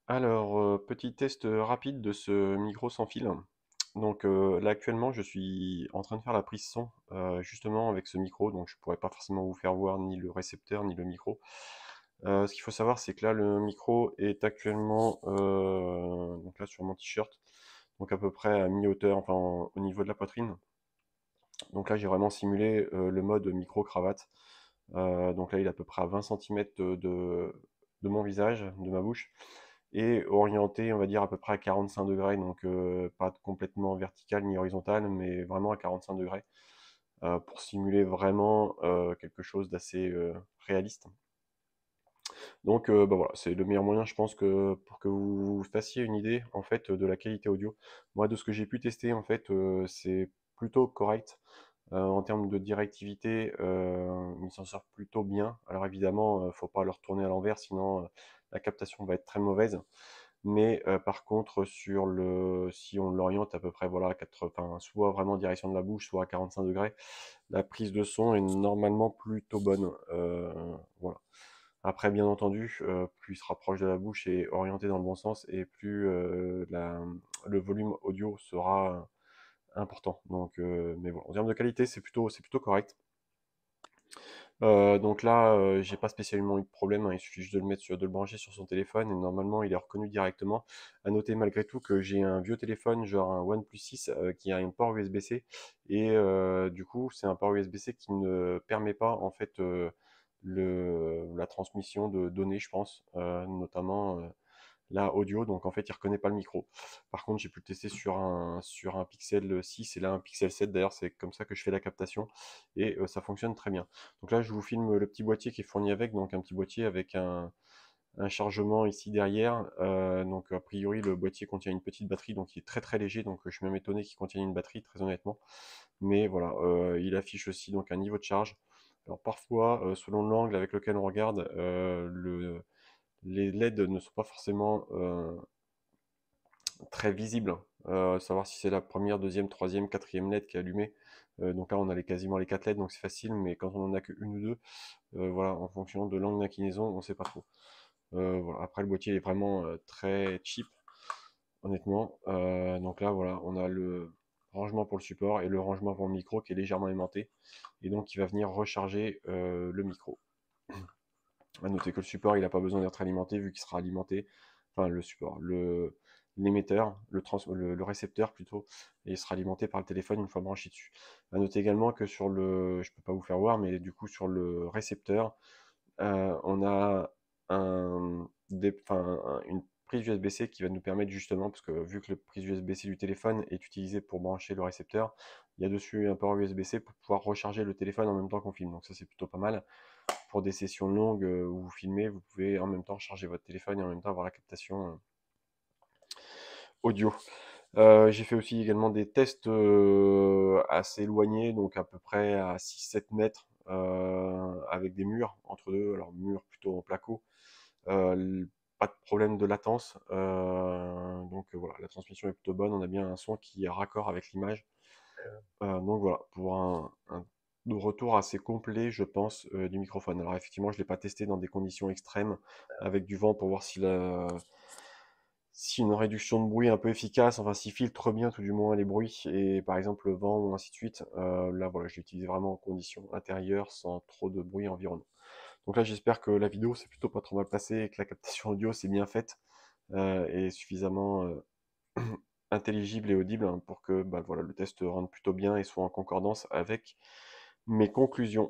Alors, petit test rapide de ce micro sans fil. Donc là actuellement je suis en train de faire la prise son justement avec ce micro, donc je pourrais pas forcément vous faire voir ni le récepteur ni le micro. Ce qu'il faut savoir c'est que là le micro est actuellement donc là sur mon t-shirt, donc à peu près à mi-hauteur, enfin au niveau de la poitrine. Donc là j'ai vraiment simulé le mode micro-cravate. Donc là il est à peu près à 20 centimètres de mon visage, de ma bouche, et orienté, on va dire, à peu près à 45 degrés, donc pas complètement vertical ni horizontal, mais vraiment à 45 degrés, pour simuler vraiment quelque chose d'assez réaliste. Donc bah voilà, c'est le meilleur moyen, je pense, que pour que vous fassiez une idée en fait de la qualité audio. Moi, de ce que j'ai pu tester, en fait, c'est plutôt correct. En termes de directivité, il s'en sort plutôt bien. Alors évidemment, faut pas le retourner à l'envers, sinon la captation va être très mauvaise. Mais par contre, si on l'oriente à peu près, voilà, enfin, soit vraiment en direction de la bouche, soit à 45 degrés, la prise de son est normalement plutôt bonne. Voilà. Après, bien entendu, plus il se rapproche de la bouche et orienté dans le bon sens, et plus le volume audio sera important. Donc, mais bon, en termes de qualité, c'est plutôt correct. Donc là, j'ai pas spécialement eu de problème, hein, il suffit juste de le brancher sur son téléphone et normalement il est reconnu directement. À noter malgré tout que j'ai un vieux téléphone, genre un OnePlus 6, qui a un port USB-C, et du coup c'est un port USB-C qui ne permet pas en fait la transmission de données, je pense, notamment là audio, donc en fait il reconnaît pas le micro. Par contre j'ai pu le tester sur un Pixel 6 et là un Pixel 7, d'ailleurs c'est comme ça que je fais la captation, et ça fonctionne très bien. Donc là je vous filme le petit boîtier qui est fourni avec, donc un petit boîtier avec un chargement ici derrière. Donc a priori le boîtier contient une petite batterie, donc il est très très léger, donc je suis même étonné qu'il contienne une batterie, très honnêtement. Mais voilà, il affiche aussi donc un niveau de charge. Alors parfois, selon l'angle avec lequel on regarde, les LED ne sont pas forcément très visibles. Savoir si c'est la première, deuxième, troisième, quatrième LED qui est allumée. Donc là, on a quasiment les 4 LED, donc c'est facile, mais quand on en a qu'une ou deux, voilà, en fonction de l'angle d'inclinaison, on ne sait pas trop. Voilà. Après, le boîtier est vraiment très cheap, honnêtement. Donc là, voilà, on a le rangement pour le support et le rangement pour le micro qui est légèrement aimanté, et donc qui va venir recharger le micro. À noter que le support, il n'a pas besoin d'être alimenté vu qu'il sera alimenté, enfin le support, l'émetteur, le récepteur plutôt, et il sera alimenté par le téléphone une fois branché dessus. À noter également que je peux pas vous faire voir, mais du coup sur le récepteur, on a une prise USB-C qui va nous permettre justement, parce que vu que la prise USB-C du téléphone est utilisée pour brancher le récepteur, il y a dessus un port USB-C pour pouvoir recharger le téléphone en même temps qu'on filme. Donc ça c'est plutôt pas mal. Pour des sessions longues où vous filmez, vous pouvez en même temps charger votre téléphone et en même temps avoir la captation audio. J'ai fait aussi également des tests assez éloignés, donc à peu près à 6-7 mètres, avec des murs entre deux, alors murs plutôt en placo. Pas de problème de latence, donc voilà, la transmission est plutôt bonne, on a bien un son qui est raccord avec l'image. Donc voilà, pour un retour assez complet, je pense, du microphone. Alors effectivement, je ne l'ai pas testé dans des conditions extrêmes, avec du vent, pour voir si une réduction de bruit un peu efficace, enfin s'il filtre bien tout du moins les bruits, et par exemple le vent ou ainsi de suite. Là voilà, je l'ai utilisé vraiment en conditions intérieures, sans trop de bruit environnant. Donc là j'espère que la vidéo s'est plutôt pas trop mal passée et que la captation audio s'est bien faite, et suffisamment intelligible et audible, hein, pour que bah, voilà, le test rentre plutôt bien et soit en concordance avec mes conclusions.